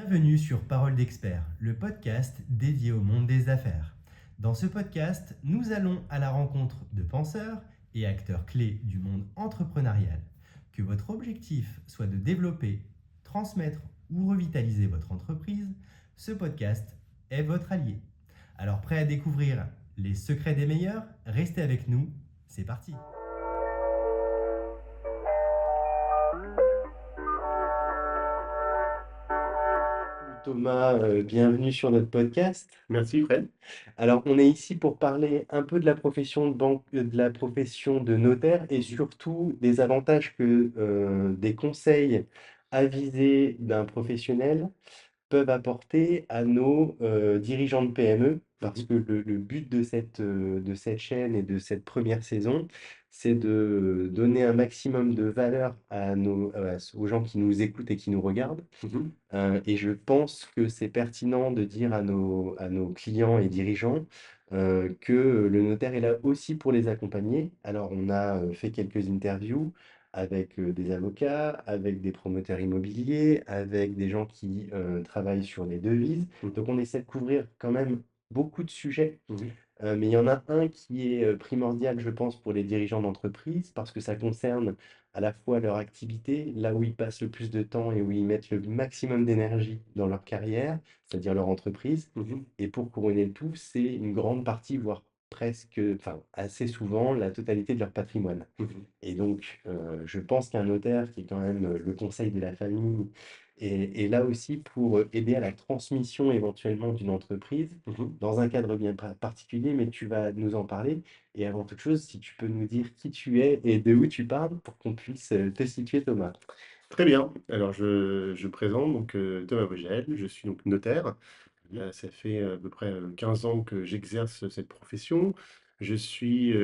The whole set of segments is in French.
Bienvenue sur Parole d'expert, le podcast dédié au monde des affaires. Dans ce podcast, nous allons à la rencontre de penseurs et acteurs clés du monde entrepreneurial. Que votre objectif soit de développer, transmettre ou revitaliser votre entreprise, ce podcast est votre allié. Alors prêt à découvrir les secrets des meilleurs? Restez avec nous, c'est parti. Thomas, bienvenue sur notre podcast. Merci Fred. Alors, on est ici pour parler un peu de la profession de banque, de la profession de notaire et surtout des avantages que des conseils avisés d'un professionnel peuvent apporter à nos dirigeants de PME, parce Mhm. que le but de cette chaîne et de cette première saison, c'est de donner un maximum de valeur aux gens qui nous écoutent et qui nous regardent. Mhm. Et je pense que c'est pertinent de dire à nos clients et dirigeants que le notaire est là aussi pour les accompagner. Alors, on a fait quelques interviews avec des avocats, avec des promoteurs immobiliers, avec des gens qui travaillent sur les devises. Donc, Mhm. on essaie de couvrir quand même beaucoup de sujets. Mhm. Mais il y en a un qui est primordial, je pense, pour les dirigeants d'entreprise, parce que ça concerne à la fois leur activité, là où ils passent le plus de temps et où ils mettent le maximum d'énergie dans leur carrière, c'est-à-dire leur entreprise. Mhm. Et pour couronner le tout, c'est une grande partie, voire presque, enfin assez souvent, la totalité de leur patrimoine. Mhm. Et donc, je pense qu'un notaire, qui est quand même le conseil de la famille, est là aussi pour aider à la transmission éventuellement d'une entreprise, Mhm. dans un cadre bien particulier, mais tu vas nous en parler. Et avant toute chose, si tu peux nous dire qui tu es et de où tu parles pour qu'on puisse te situer, Thomas. Très bien. Alors je présente donc Thomas Vogel, je suis donc notaire. Mhm. Ça fait à peu près 15 ans que j'exerce cette profession. Je suis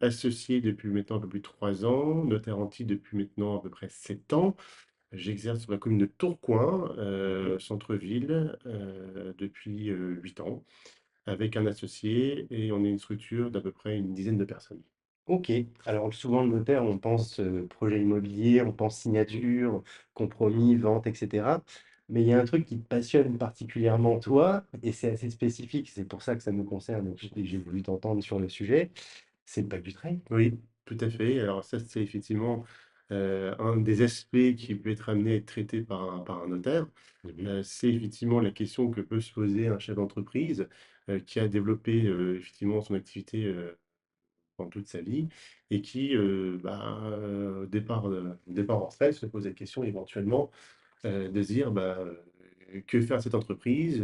associé depuis maintenant un peu plus de 3 ans, notaire anti depuis maintenant à peu près 7 ans. J'exerce sur la commune de Tourcoing, Mhm. centre-ville, depuis 8 ans, avec un associé et on est une structure d'à peu près une dizaine de personnes. Ok, alors souvent le notaire, on pense projet immobilier, on pense signature, compromis, vente, etc. Mais il y a un truc qui te passionne particulièrement toi, et c'est assez spécifique, c'est pour ça que ça nous concerne, et que j'ai voulu t'entendre sur le sujet, c'est le bac du trade. Oui, tout à fait. Alors ça, c'est effectivement un des aspects qui peut être amené à être traité par un notaire. Mhm. C'est effectivement la question que peut se poser un chef d'entreprise qui a développé effectivement son activité pendant toute sa vie et qui, au départ en retraite, se pose la question éventuellement de se dire que faire de cette entreprise,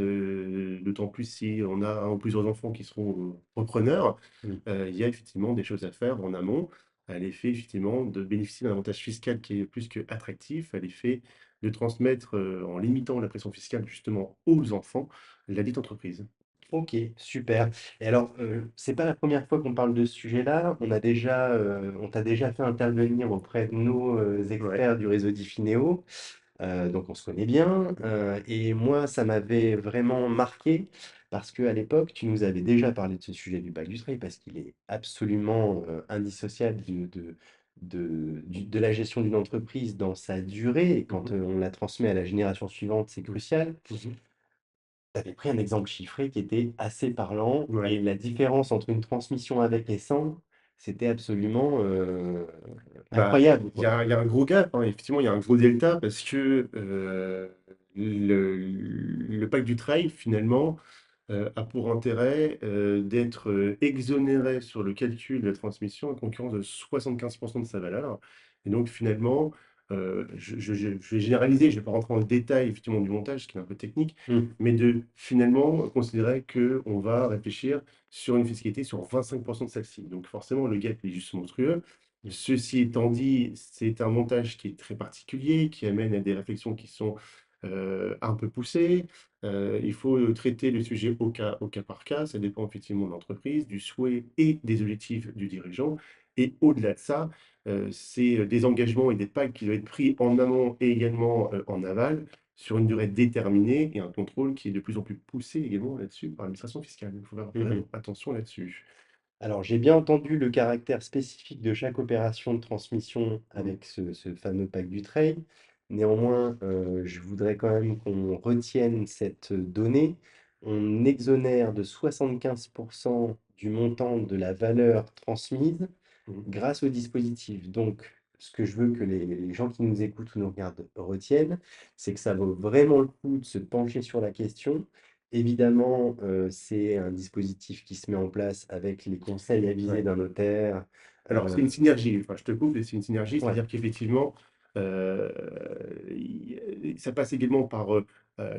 d'autant plus si on a un ou plusieurs enfants qui seront repreneurs. Mm. Il y a effectivement des choses à faire en amont, à l'effet effectivement de bénéficier d'un avantage fiscal qui est plus qu'attractif, à l'effet de transmettre, en limitant la pression fiscale justement aux enfants, la dite entreprise. Ok, super. Et alors, c'est pas la première fois qu'on parle de ce sujet-là. On t'a déjà fait intervenir auprès de nos Ouais. experts du réseau Diffinéo. Donc on se connaît bien. Et moi, ça m'avait vraiment marqué parce qu'à l'époque, tu nous avais déjà parlé de ce sujet du bac du trade parce qu'il est absolument indissociable de la gestion d'une entreprise dans sa durée. Et quand Mhm. on la transmet à la génération suivante, c'est crucial. Mhm. Tu avais pris un exemple chiffré qui était assez parlant Ouais. et la différence entre une transmission avec et sans, c'était absolument Bah, incroyable, il y quoi. a, il y a un gros gap, hein. Effectivement, il y a un gros delta parce que le pacte du trail, finalement, a pour intérêt d'être exonéré sur le calcul de la transmission à concurrence de 75% de sa valeur. Et donc, finalement, je vais généraliser, je ne vais pas rentrer dans le détail effectivement du montage, ce qui est un peu technique, Mm. mais de finalement considérer qu'on va réfléchir sur une fiscalité sur 25% de celle-ci. Donc, forcément, le gap est juste monstrueux. Ceci étant dit, c'est un montage qui est très particulier, qui amène à des réflexions qui sont un peu poussées. Il faut traiter le sujet au cas par cas. Ça dépend effectivement de l'entreprise, du souhait et des objectifs du dirigeant. Et au-delà de ça, c'est des engagements et des pactes qui doivent être pris en amont et également en aval sur une durée déterminée et un contrôle qui est de plus en plus poussé également là-dessus par l'administration fiscale. Il faut faire Mhm. vraiment attention là-dessus. Alors, j'ai bien entendu le caractère spécifique de chaque opération de transmission Mhm. avec ce fameux pack du trade. Néanmoins, je voudrais quand même qu'on retienne cette donnée. On exonère de 75 du montant de la valeur transmise Mmh. grâce au dispositif. Donc, ce que je veux que les gens qui nous écoutent ou nous regardent retiennent, c'est que ça vaut vraiment le coup de se pencher sur la question. Évidemment, c'est un dispositif qui se met en place avec les conseils avisés Ouais. d'un notaire. Alors, c'est une synergie, enfin, je te coupe, mais c'est une synergie, Ouais. c'est-à-dire qu'effectivement, ça passe également par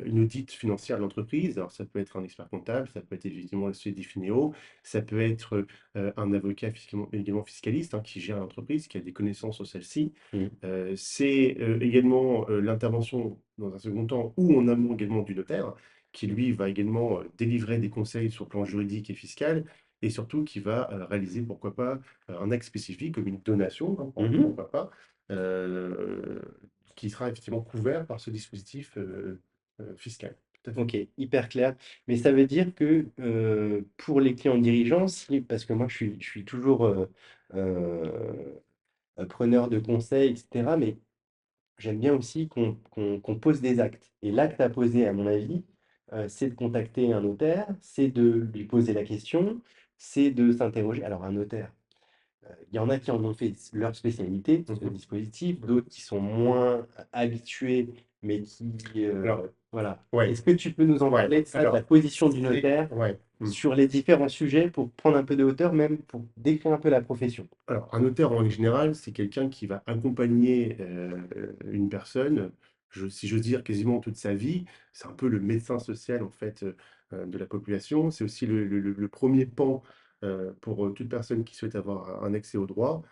une audite financière de l'entreprise. Alors, ça peut être un expert comptable, ça peut être effectivement le suivi des Finéo, ça peut être un avocat également fiscaliste hein, qui gère l'entreprise, qui a des connaissances sur celle-ci. Mmh. C'est également l'intervention, dans un second temps, ou en amont également du notaire, qui lui va également délivrer des conseils sur le plan juridique et fiscal, et surtout qui va réaliser, pourquoi pas, un acte spécifique comme une donation, hein, Mmh. pourquoi pas, heu, qui sera effectivement couvert par ce dispositif, fiscal. Tout à fait. OK, hyper clair. Mais ça veut dire que, pour les clients dirigeants, si parce que moi je suis toujours, heu, preneur de conseils et cetera, mais j'aime bien aussi qu'on pose des actes et l'acte à poser à mon avis, c'est de contacter un notaire, c'est de lui poser la question, c'est de s'interroger. Alors un notaire, il y en a qui en ont fait leur spécialité, Mmh ce mh. dispositif, Mmh. d'autres qui sont moins habitués, mais qui, Alors voilà. ouais, Est-ce que tu peux nous en ouais, parler de ça, de la alors position du c'est notaire ouais, mmh. sur les différents sujets pour prendre un peu de hauteur, même pour décrire un peu la profession? Alors, un notaire, en règle générale, c'est quelqu'un qui va accompagner, une personne, si j'ose dire, quasiment toute sa vie. C'est un peu le médecin social, en fait, de la population. C'est aussi le 1er pan, pour, toute personne qui souhaite avoir un accès au droit,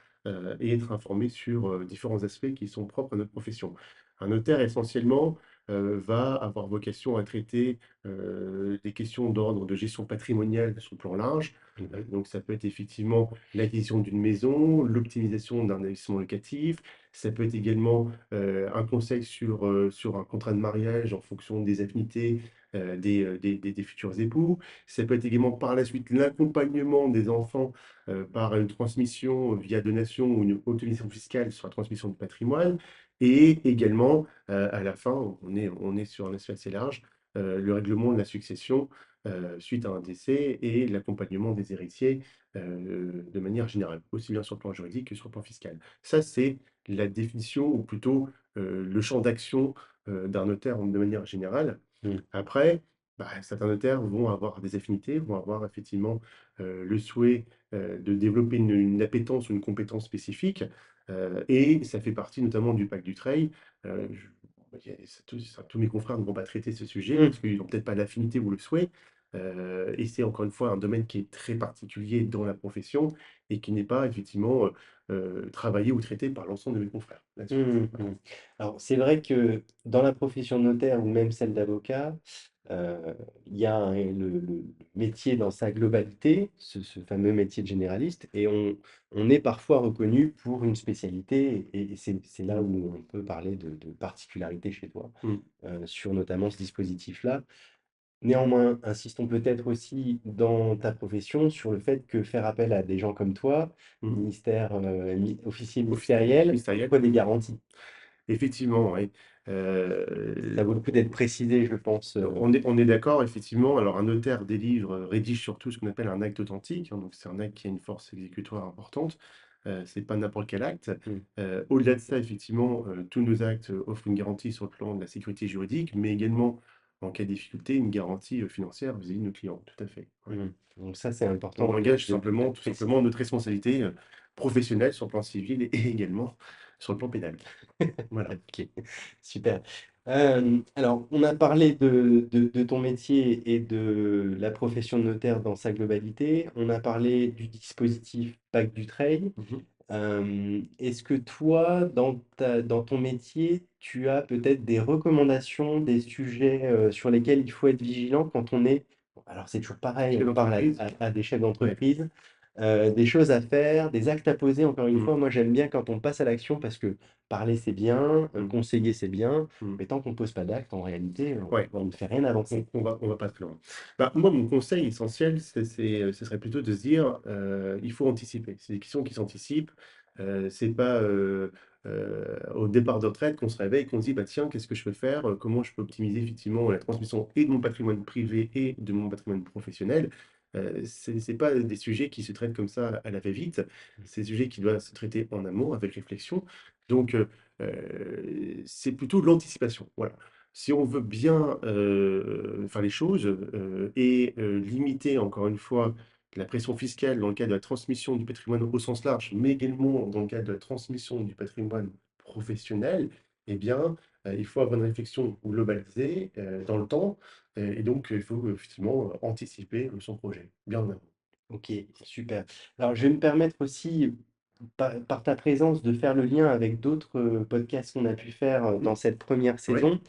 et être informé sur, différents aspects qui sont propres à notre profession. Un notaire, essentiellement, va avoir vocation à traiter, des questions d'ordre de gestion patrimoniale sur le plan large. Mmh. Donc ça peut être effectivement l'acquisition d'une maison, l'optimisation d'un investissement locatif. Ça peut être également, un conseil sur un contrat de mariage en fonction des affinités, des futurs époux. Ça peut être également par la suite l'accompagnement des enfants, par une transmission via donation ou une optimisation fiscale sur la transmission de patrimoine et également, à la fin, on est sur un aspect assez large, le règlement de la succession, suite à un décès et l'accompagnement des héritiers, de manière générale, aussi bien sur le plan juridique que sur le plan fiscal. Ça, c'est la définition ou plutôt, le champ d'action, d'un notaire de manière générale. Mmh. Après, bah, certains notaires vont avoir des affinités, vont avoir effectivement, le souhait, de développer une appétence ou une compétence spécifique, et ça fait partie notamment du pacte Dutreil. Je il y a tous mes confrères ne vont pas traiter ce sujet Mmh. parce qu'ils n'ont peut-être pas l'affinité ou le souhait, et c'est encore une fois un domaine qui est très particulier dans la profession et qui n'est pas effectivement, travaillé ou traité par l'ensemble de mes confrères là-dessus. Mmh Voilà. mh. Alors, c'est vrai que dans la profession de notaire ou même celle d'avocat, il y a le métier dans sa globalité, ce fameux métier de généraliste et on est parfois reconnu pour une spécialité et c'est là Mmh. où on peut parler de particularité chez toi, Mmh. sur notamment ce dispositif-là. Néanmoins, insistons peut-être aussi dans ta profession sur le fait que faire appel à des gens comme toi, Mmh. ministère, officier Officiel, ministériel, il ministériel. faut des garanties. Effectivement, oui. Ça vaut le coup d'être précisé, je pense, On est d'accord, effectivement. Alors, un notaire délivre, rédige surtout ce qu'on appelle un acte authentique, hein, donc c'est un acte qui a une force exécutoire importante. C'est pas n'importe quel acte. mmh, Au-delà de ça, effectivement, tous nos actes, offrent une garantie sur le plan de la sécurité juridique, mais également, en cas de difficulté, une garantie, financière vis-à-vis de nos clients. Tout à fait, ouais. mmh. Donc ça, c'est On important engage de simplement le tout préciser. simplement notre responsabilité, professionnelle sur le plan civil et également sur le plan pénal. Voilà. OK, super. Alors, on a parlé de ton métier et de la profession de notaire dans sa globalité. On a parlé du dispositif Pacte Dutreil. Mmh mh. Est-ce que toi, dans ton métier, tu as peut-être des recommandations, des sujets, sur lesquels il faut être vigilant quand on est alors c'est toujours pareil, Chef on parle d'entreprise? à des chefs Ouais. d'entreprise, des choses à faire, des actes à poser. Encore une Mmh. fois, moi j'aime bien quand on passe à l'action parce que parler c'est bien, Mmh. conseiller c'est bien, Mmh. mais tant qu'on pose pas d'acte, en réalité, Ouais. on ne fait rien avancer. On va pas plus loin. Bah, moi, mon conseil essentiel, ce serait plutôt de se dire, il faut anticiper. C'est des questions qui s'anticipent. C'est pas, au départ de retraite qu'on se réveille, qu'on se dit: «Bah, tiens, qu'est-ce que je peux faire? Comment je peux optimiser effectivement la transmission et de mon patrimoine privé et de mon patrimoine professionnel?» C'est pas des sujets qui se traitent comme ça à la va-vite. C'est des sujets qui doivent se traiter en amont avec réflexion. Donc c'est plutôt l'anticipation, voilà. Si on veut bien, faire les choses, et limiter encore une fois la pression fiscale dans le cadre de la transmission du patrimoine au sens large, mais également dans le cadre de la transmission du patrimoine professionnel, eh bien, il faut avoir une réflexion globalisée, dans le temps, et donc il faut effectivement anticiper, son projet, bien en amont. OK, super. Alors, je vais me permettre aussi, par ta présence, de faire le lien avec d'autres, podcasts qu'on a pu faire, Mmh. dans cette première Ouais, saison,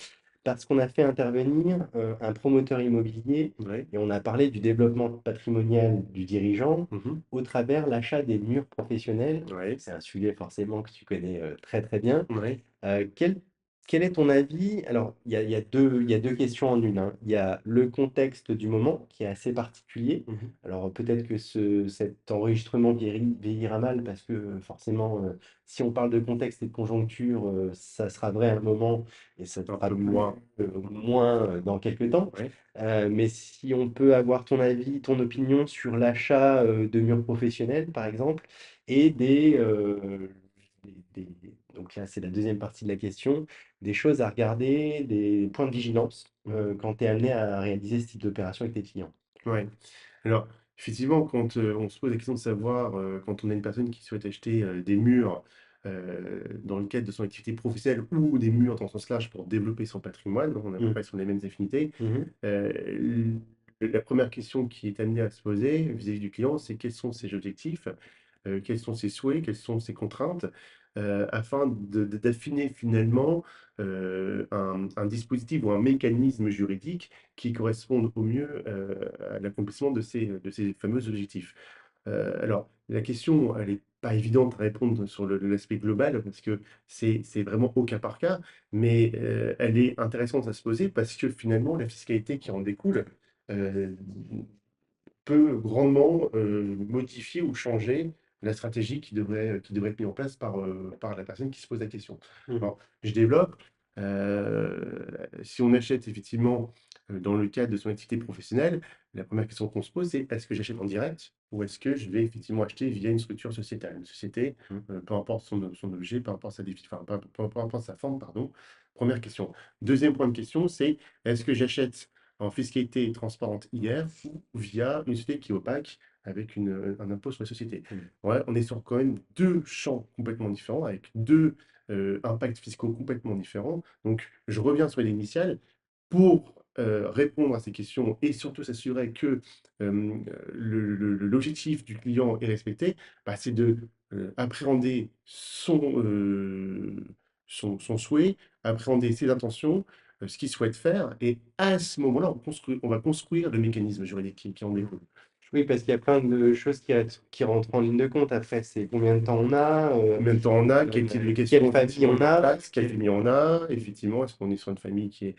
parce qu'on a fait intervenir, un promoteur immobilier ouais. et on a parlé du développement patrimonial du dirigeant Mmh. au travers l'achat des murs professionnels. Ouais, C'est un sujet forcément que tu connais, très, très bien. ouais. Quel est ton avis? Alors, il y a deux questions en une, hein. Il y a le contexte du moment qui est assez particulier. Mmh. Alors, peut-être que cet enregistrement vieillira mal parce que forcément, si on parle de contexte et de conjoncture, ça sera vrai à un moment et ça ne Un sera peu plus, moins. moins dans quelques temps. Ouais. Mais si on peut avoir ton avis, ton opinion sur l'achat, de murs professionnels, par exemple, et donc là, c'est la deuxième partie de la question, des choses à regarder, des points de vigilance, Mmh. quand tu es amené à réaliser ce type d'opération avec tes clients. Ouais. Alors, effectivement, quand, on se pose la question de savoir, quand on a une personne qui souhaite acheter, des murs, dans le cadre de son activité professionnelle ou des murs dans le sens large pour développer son patrimoine, on est à peu Mmh. près sur les mêmes affinités. Mmh. L La première question qui est amenée à se poser vis-à-vis du client, c'est quels sont ses objectifs? Quels sont ses souhaits? Quelles sont ses contraintes? Afin d'affiner finalement, un dispositif ou un mécanisme juridique qui corresponde au mieux, à l'accomplissement de ces fameux objectifs. Alors la question, elle est pas évidente à répondre sur l'aspect global parce que c'est vraiment au cas par cas, mais elle est intéressante à se poser parce que finalement la fiscalité qui en découle, heu, peut grandement, modifier ou changer la stratégie qui devrait être mise en place par la personne qui se pose la question. Mmh. Alors, je développe, si on achète effectivement, dans le cadre de son activité professionnelle, la première question qu'on se pose, c'est: «Est-ce que j'achète en direct ou est-ce que je vais effectivement acheter via une structure sociétale?» Une société, Mmh. peu importe son objet, peu importe sa enfin, peu importe sa forme, pardon. Première question. Deuxième point de question, c'est: «Est-ce que j'achète en fiscalité transparente hier ou via une société qui est opaque avec un impôt sur les sociétés?» Mmh. Ouais, on est sur quand même 2 champs complètement différents avec 2 impacts fiscaux complètement différents. Donc je reviens sur l'idée initiale pour, répondre à ces questions et surtout s'assurer que, l'objectif du client est respecté, bah, c'est de, appréhender son souhait, appréhender ses intentions, ce qu'il souhaite faire et à ce moment-là, on va construire le mécanisme juridique qui en découle. Oui, parce qu'il y a plein de choses qui rentrent en ligne de compte. Après, c'est combien de temps on a, Combien de temps on a? Quel type quelle d'éducation famille effectivement on on met en a. place? Quelle famille on a? Effectivement, est-ce qu'on est sur une famille qui est,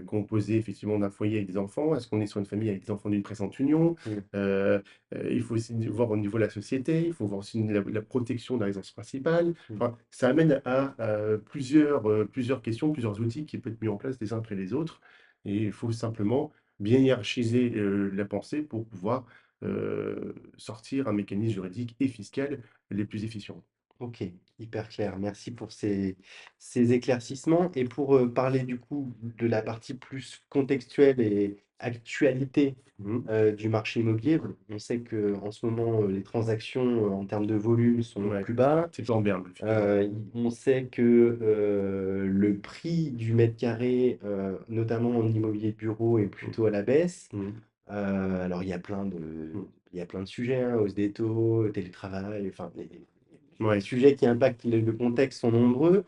composée effectivement d'un foyer avec des enfants? Est-ce qu'on est sur une famille avec des enfants d'une présente union? Mmh. Heu il faut aussi voir au niveau de la société, il faut voir aussi la protection de la résidence principale. Mmh. Enfin, ça amène à, plusieurs questions, plusieurs outils qui peuvent être mis en place les uns après les autres et il faut simplement bien hiérarchiser, la pensée pour pouvoir, sortir un mécanisme juridique et fiscal les plus efficients. OK, hyper clair. Merci pour ces éclaircissements et pour, parler du coup de la partie plus contextuelle et actualité, Mmh. du marché immobilier. On sait qu'en ce moment, les transactions, en termes de volume sont Ouais, plus bas. c'est pas en berne, effectivement. On sait que, le prix du mètre carré, notamment en immobilier de bureau est Mmh. plutôt à la baisse. Mmh. Alors Mmh. il y a plein de sujets, hein, hausse des taux, télétravail, enfin les Ouais. sujets qui impactent le contexte sont nombreux.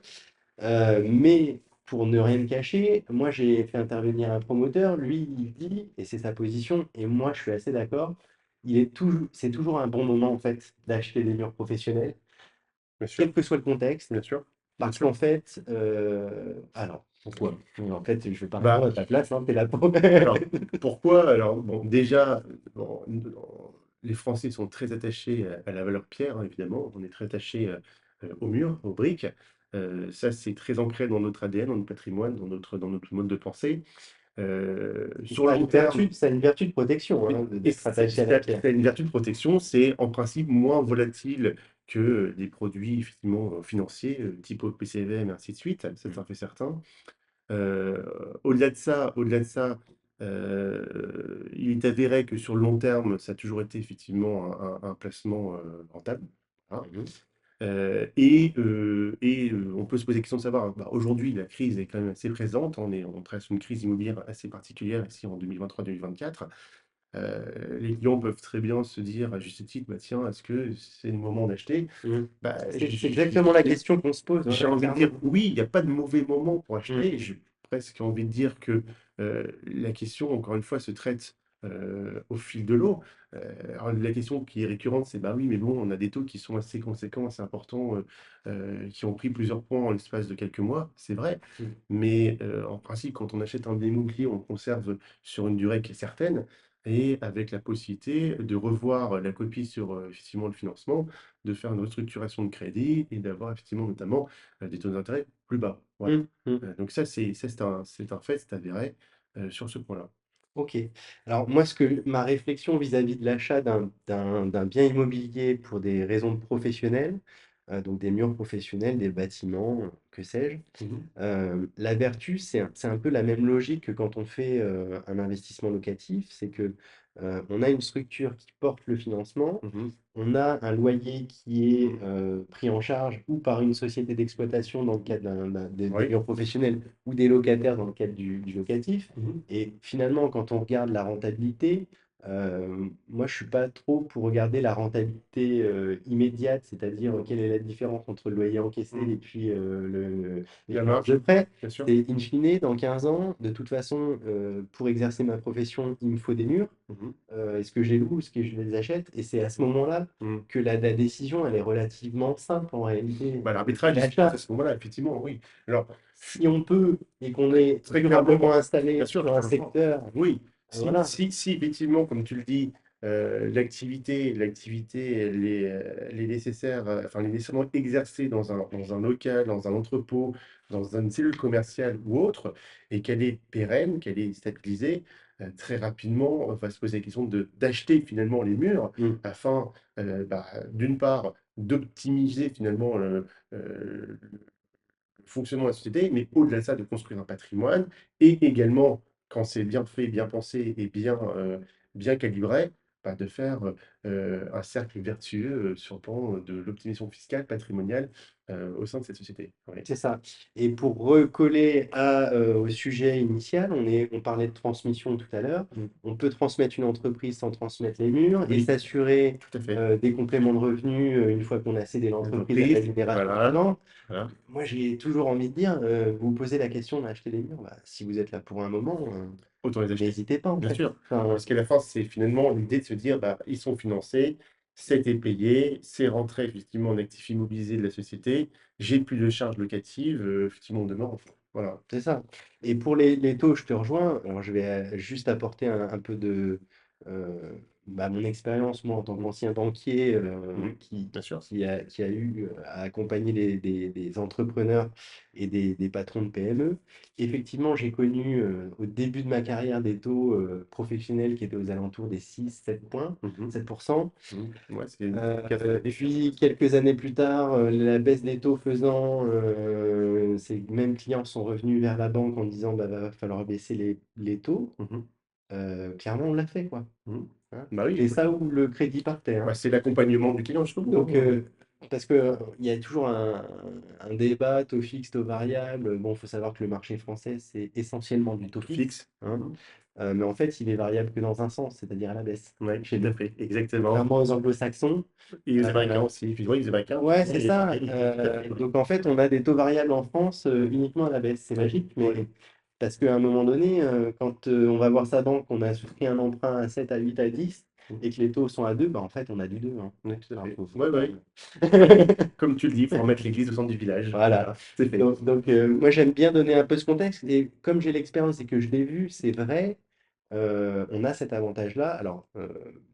Mais pour ne rien me cacher, moi j'ai fait intervenir un promoteur, lui il dit, et c'est sa position, et moi je suis assez d'accord, c'est toujours un bon moment en fait d'acheter des murs professionnels, Bien sûr, quel que soit le contexte, bien sûr, bien parce sûr. qu'en fait, alors pourquoi? En fait, je vais pas répondre Bah, à ta place, hein, tu là pour. alors, pourquoi? Alors, bon, déjà, bon, les Français sont très attachés à la valeur pierre, hein, évidemment. On est très attachés, aux murs, aux briques. Ça, c'est très ancré dans notre ADN, dans notre patrimoine, dans notre mode de pensée. Sur le long terme, Ça a une vertu de protection, hein, et d'être attaché à la pierre. ça a une vertu de protection, c'est en principe moins volatile que des produits effectivement financiers, type OPCVM et ainsi de suite, ça c'est un fait certain. Heu, au-delà de ça, il est avéré que sur le long terme, ça a toujours été effectivement un placement, rentable, hein. Mmh. On peut se poser la question de savoir, bah, aujourd'hui, la crise est quand même assez présente. On traverse une crise immobilière assez particulière ici en 2023-2024. Les clients peuvent très bien se dire à juste titre: «Bah, tiens, est-ce que c'est le moment d'acheter?» Mmh. Bah, C'est exactement la question qu'on se pose, j'ai ouais, envie de dire clairement. oui, il n'y a pas de mauvais moment pour Mmh. acheter. J'ai presque envie de dire que, la question, encore une fois, se traite, au fil de l'eau. Alors la question qui est récurrente, c'est: «Bah oui, mais bon, on a des taux qui sont assez conséquents, assez importants, qui ont pris plusieurs points en l'espace de quelques mois». C'est vrai, Mmh. mais, en principe, quand on achète un bien immobilier, on le conserve sur une durée qui est certaine et avec la possibilité de revoir la copie sur, effectivement le financement, de faire une restructuration de crédit et d'avoir effectivement notamment des taux d'intérêt plus bas. Voilà. Mmh. Mmh. Donc ça c'est un fait, c'est avéré, sur ce point-là. OK. Alors moi, ma réflexion vis-à-vis de l'achat d'un bien immobilier pour des raisons professionnelles, donc des murs professionnels, des bâtiments, que sais-je, Mmh mh. la vertu, c'est un peu la même logique que quand on fait, un investissement locatif. C'est que, on a une structure qui porte le financement, Mmh. on a un loyer qui est, pris en charge ou par une société d'exploitation dans le cadre des Oui. murs professionnels ou des locataires dans le cadre du locatif. Mmh mh. Et finalement, quand on regarde la rentabilité, moi je suis pas trop pour regarder la rentabilité, immédiate, c'est-à-dire, quelle est la différence entre le loyer encaissé et Mmh. puis, La l'échéance marge, de prêt. bien sûr. C'est in fine, dans 15 ans, de toute façon, pour exercer ma profession, il me faut des murs. Mmh mh. Est-ce que je les loue? Est-ce que je les achète? Et c'est à ce moment-là Mmh. que la décision, elle est relativement simple en réalité. Bah, l'arbitrage, il se passe L'achat, à ce moment-là, effectivement, oui. Alors, si on peut et qu'on est très durablement clairement, installé bien sûr, sur un je comprends. secteur, Oui, si voilà. si si effectivement, comme tu le dis, l'activité elle est nécessaire, enfin, elle est nécessairement exercée dans un local, dans un entrepôt, dans une cellule commerciale ou autre et qu'elle est pérenne, qu'elle est stabilisée, très rapidement, on va se poser la question d'acheter finalement les murs Mmh. afin, bah, d'une part, d'optimiser finalement le fonctionnement de la société, mais au-delà de ça, de construire un patrimoine et également, quand c'est bien fait, bien pensé et bien calibré, bah, de faire, un cercle vertueux, sur le plan, de l'optimisation fiscale, patrimoniale, au sein de cette société. Oui. C'est ça. Et pour recoller au sujet initial, on parlait de transmission tout à l'heure. Mmh. On peut transmettre une entreprise sans transmettre les murs et Oui, s'assurer, tout à fait. des compléments de revenus, une fois qu'on a cédé l'entreprise à la L'entreprise, génération voilà, suivante. voilà. Moi, j'ai toujours envie de dire, vous vous posez la question d'acheter des murs, bah, si vous êtes là pour un moment, Autant les acheter. n'hésitez pas en Bien fait. sûr, Enfin, parce qu'à la fin, c'est finalement l'idée de se dire, bah, ils sont financés, c'était payé, c'est rentré effectivement en actifs immobilisés de la société, j'ai plus de charges locatives, effectivement, on demeure enfant. Voilà. c'est ça. Et pour les taux, je te rejoins. Alors je vais, juste apporter un peu de, mon expérience, moi, en tant Mmh. qu'ancien banquier, Mmh. Bien sûr. qui a eu, à accompagner des entrepreneurs et des patrons de PME. Effectivement, j'ai connu, au début de ma carrière des taux, professionnels qui étaient aux alentours des 6-7 points, Mmh mh. 7%. Ouais, c'est une cata Et puis quelques années plus tard, la baisse des taux faisant, ces mêmes clients sont revenus vers la banque en disant: «Bah, va falloir baisser les taux». Mmh. Clairement, on l'a fait, quoi, Mmh. hein. Bah oui, C'est ça où le crédit partait, bah, hein. c'est l'accompagnement du client jusqu'au bout, Donc, hein. parce que, il y a toujours un débat, taux fixe, taux variable. Bon, il faut savoir que le marché français, c'est essentiellement du taux fixe, Fixe. hein, Mmh. mais en fait, il est variable que dans un sens, c'est-à-dire à la baisse, Ouais, chez tout à nous. fait, exactement. Contrairement aux anglo-saxons. Et les Américains heu aussi. Puis oui, les Américains, Ouais, c'est et ça. tout à fait. Donc en fait, on a des taux variables en France, uniquement à la baisse. C'est Oui, magique, oui. mais parce qu'à un moment donné, quand, on va voir sa banque, on a souscrit un emprunt à 7, à 8, à 10 Mmh. et que les taux sont à 2, bah, en fait, on a du 2, hein. Oui, tout à Enfin, fait. faut Ouais, quand ouais. même. Comme tu le dis, il faut remettre l'église au centre du village. Voilà. Voilà, c'est fait. Donc, moi, j'aime bien donner un peu ce contexte et comme j'ai l'expérience et que je l'ai vu, c'est vrai, on a cet avantage-là. Alors,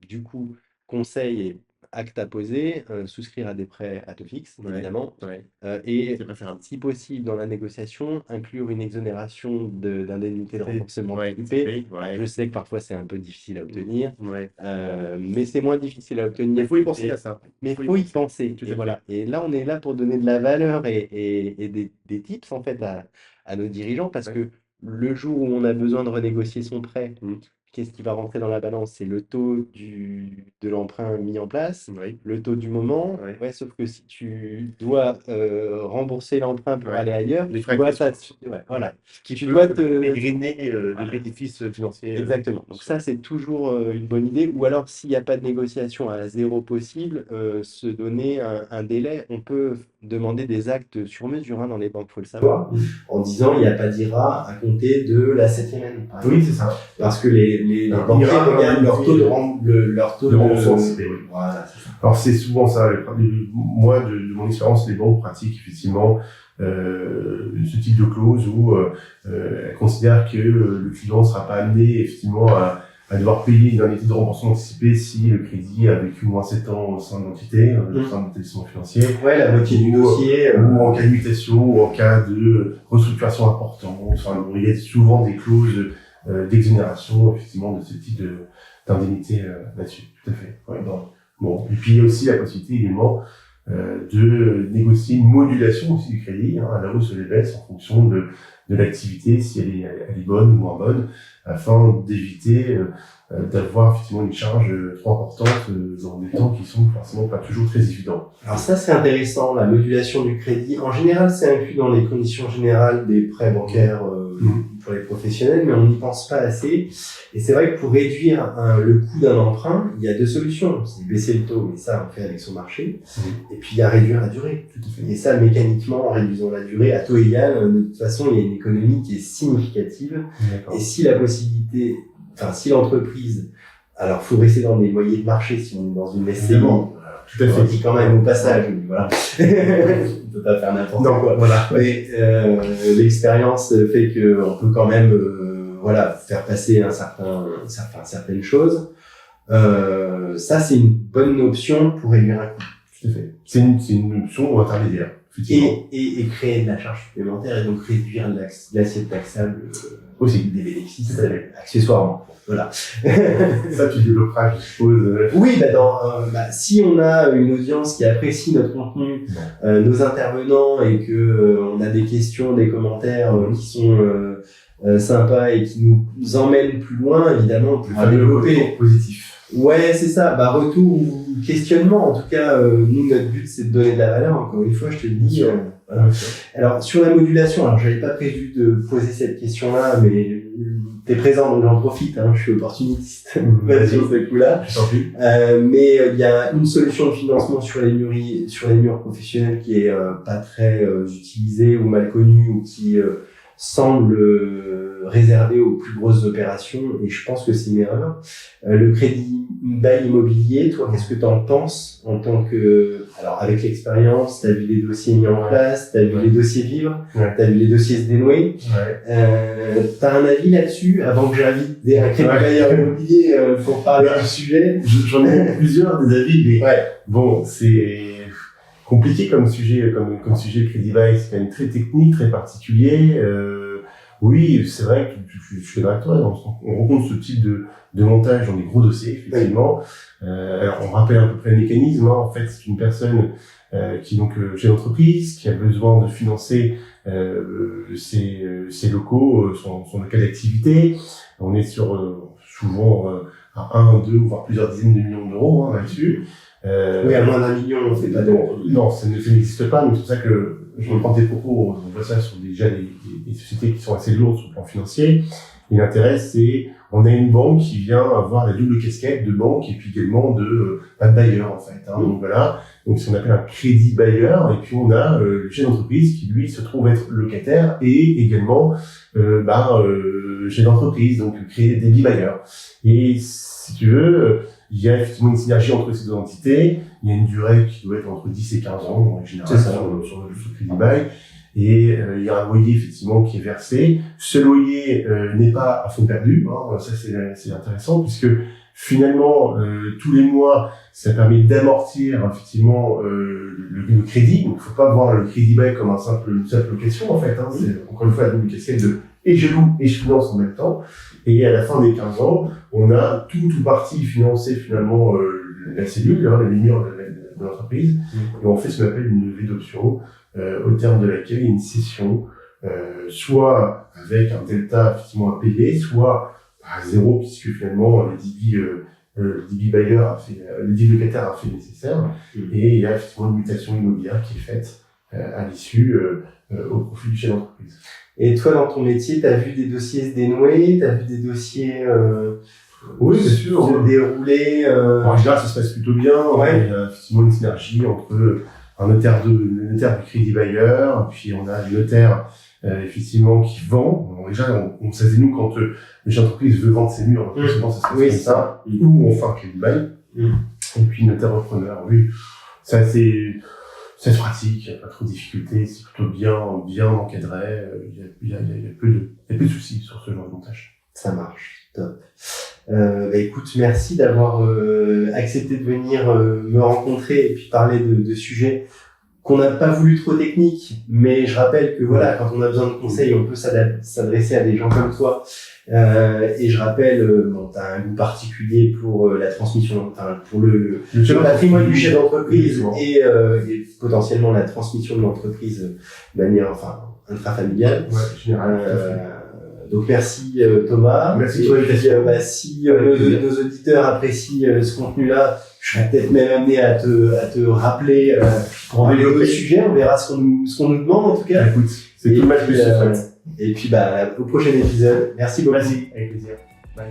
du coup, conseil et acte à poser, souscrire à des prêts à taux fixe, Ouais, évidemment, ouais, et c'est préférable. si possible, dans la négociation, inclure une exonération d'indemnité de remboursement Ouais, anticipé. ouais, Alors, je sais que parfois c'est un peu difficile à obtenir, ouais. mais c'est moins difficile à Mais obtenir. il faut y penser à ça. Mais il faut y penser. Tout à Et fait. voilà. Et là, on est là pour donner de la valeur et des tips en fait à nos dirigeants parce Ouais. que le jour où on a besoin de renégocier son prêt, Mm. qu'est-ce qui va rentrer dans la balance? C'est le taux de l'emprunt mis en place, Oui. le taux du moment. Ouais. Ouais, sauf que si tu dois rembourser l'emprunt pour Ouais. aller ailleurs, Les tu frais dois d'acquisition. voilà. Qui Tu peut dois te- périner le Voilà. bénéfice financier. Exactement. Donc ça, c'est toujours une bonne idée. Ou alors, s'il n'y a pas de négociation à zéro possible, se donner un délai. On peut demander des actes sur mesure dans les banques, il faut le savoir, en disant il n'y a pas d'IRA à compter de la 7e année. Par exemple. Oui, c'est ça. Parce que les Alors, banquiers IRA, regardent leur taux de remboursement anticipé, oui. Voilà, c'est ça. Alors c'est souvent ça. Moi, de mon expérience, les banques pratiquent effectivement ce type de clause où elles considèrent que le client ne sera pas amené effectivement à devoir payer une indemnité de remboursement anticipé si le crédit a vécu moins 7 ans au sein de l'entité, au sein de l'établissement financier. Ouais, la moitié du dossier. Ou en cas de mutation, ou en cas de restructuration importante. Enfin, bon, il y a souvent des clauses d'exonération effectivement de ce type d'indemnité là-dessus. Tout à fait. Ouais, bon. Et puis il y a aussi la possibilité également de négocier une modulation aussi du crédit, à la hausse ou à la baisse en fonction de l'activité, si elle est bonne ou moins bonne, afin d'éviter d'avoir effectivement une charge trop importante dans des temps qui sont forcément pas toujours très évidents. Alors ça, c'est intéressant, la modulation du crédit. En général, c'est inclus dans les conditions générales des prêts bancaires pour les professionnels, mais on n'y pense pas assez. Et c'est vrai que pour réduire le coût d'un emprunt, il y a deux solutions. C'est baisser le taux, mais ça, on fait avec son marché. Et puis, il y a réduire la durée. Et ça, mécaniquement, en réduisant la durée à taux égal, de toute façon, il y a une économie qui est significative. Et si la possibilité, si l'entreprise, alors, faut rester dans des loyers de marché si on est dans une SCI. Tout à fait. Dit quand même au passage, voilà. On peut pas faire n'importe quoi. Voilà. Mais l'expérience fait que on peut quand même, faire passer certaines choses. Ça, c'est une bonne option pour réduire un coût. Tout à fait. C'est une option intermédiaire. Et créer de la charge supplémentaire et donc réduire l'assiette taxable aussi des bénéfices accessoirement. Voilà. Ça, tu développeras, je suppose. Oui, si on a une audience qui apprécie notre contenu, nos intervenants, et que on a des questions, des commentaires qui sont sympas et qui nous emmènent plus loin, évidemment, on pourra développer. Positif. Ouais, c'est ça. Retour ou questionnement. En tout cas, nous, notre but, c'est de donner de la valeur. Encore une fois, je te le dis. Voilà. Alors, sur la modulation, j'avais pas prévu de poser cette question-là, mais t'es présent, donc j'en profite, je suis opportuniste sur ce coup-là. Mais il y a une solution de financement sur les murs professionnels qui est pas très utilisée ou mal connue ou qui semble réservé aux plus grosses opérations, et je pense que c'est une erreur. Le crédit bail immobilier, toi, qu'est-ce que tu en penses en tant que... Alors, avec l'expérience, tu as vu les dossiers mis en place, tu as vu les dossiers vivre, tu as vu les dossiers se dénouer. Tu as un avis là-dessus, avant que j'invite un crédit bailleur immobilier pour parler du sujet? J'en ai plusieurs des avis, mais bon, c'est compliqué comme sujet, comme sujet le crédit bail, c'est quand même très technique, très particulier. Oui, c'est vrai que je suis d'accord avec toi, on rencontre ce type de montage dans des gros dossiers, effectivement. Alors, on rappelle à peu près le mécanisme, en fait, c'est une personne qui est donc chef d'entreprise, qui a besoin de financer ses locaux, son local d'activité. On est sur souvent à 1, 2, voire plusieurs dizaines de millions d'euros là-dessus. Oui, à moins d'un million, on fait pas non, ça n'existe pas, donc c'est pour ça que je reprends tes propos, on voit ça sur déjà des sociétés qui sont assez lourdes sur le plan financier. Et l'intérêt, c'est, on a une banque qui vient avoir la double casquette de banque et puis également de bailleur, en fait. Donc voilà. Donc, c'est ce qu'on appelle un crédit bailleur. Et puis, on a le chef d'entreprise qui, lui, se trouve être locataire et également, chef d'entreprise, donc créer des débits bailleurs. Et si tu veux, il y a effectivement une synergie entre ces deux entités. Il y a une durée qui doit être entre 10 et 15 ans, en général, sur le crédit bail. et il y a un loyer effectivement qui est versé. Ce loyer n'est pas à fond perdu, hein, ça c'est intéressant puisque finalement tous les mois ça permet d'amortir effectivement le crédit. Donc il ne faut pas voir le crédit bail comme une simple location en fait, hein. C'est encore une fois la double casquette de et je loue et je finance en même temps. Et à la fin des 15 ans, on a tout ou partie financé finalement la cellule, hein, les murs de l'entreprise, et on fait ce qu'on appelle une levée d'options, au terme de laquelle il y a une cession, soit avec un delta effectivement à payer, soit à zéro, puisque finalement le DB bailleur a fait, le DB locataire a fait le nécessaire, et il y a effectivement une mutation immobilière qui est faite à l'issue au profit du chef d'entreprise. Et toi, dans ton métier, tu as vu des dossiers se dénouer, tu as vu des dossiers oui, bien sûr, se dérouler. En général, ça se passe plutôt bien. Ouais. Il y a effectivement une synergie entre le notaire du crédit bailleur, puis on a le notaire effectivement qui vend. Bon, déjà, ça c'est nous quand le chef d'entreprise veut vendre ses murs, forcément ça se passe comme ça, ou on fait un crédit bail. Et puis notaire repreneur, oui, ça c'est pratique, il n'y a pas trop de difficultés, c'est plutôt bien encadré, il y a peu de soucis sur ce genre de montage. Ça marche, top. Écoute, merci d'avoir accepté de venir me rencontrer et puis parler de sujets qu'on n'a pas voulu trop techniques, mais je rappelle que voilà, quand on a besoin de conseils, on peut s'adresser à des gens comme toi. Et je rappelle, tu as un goût particulier pour la transmission, pour le patrimoine du chef d'entreprise et potentiellement la transmission de l'entreprise de manière intrafamiliale. Ouais, généralement. Donc merci Thomas. Merci pour l'invitation. Si nos auditeurs apprécient ce contenu-là, je serais peut-être même amené à te rappeler pour un autre sujet. On verra ce qu'on nous demande en tout cas. Écoute, c'est tout le match que je souhaite. Et puis au prochain épisode. Merci beaucoup. Merci, avec plaisir. Bye.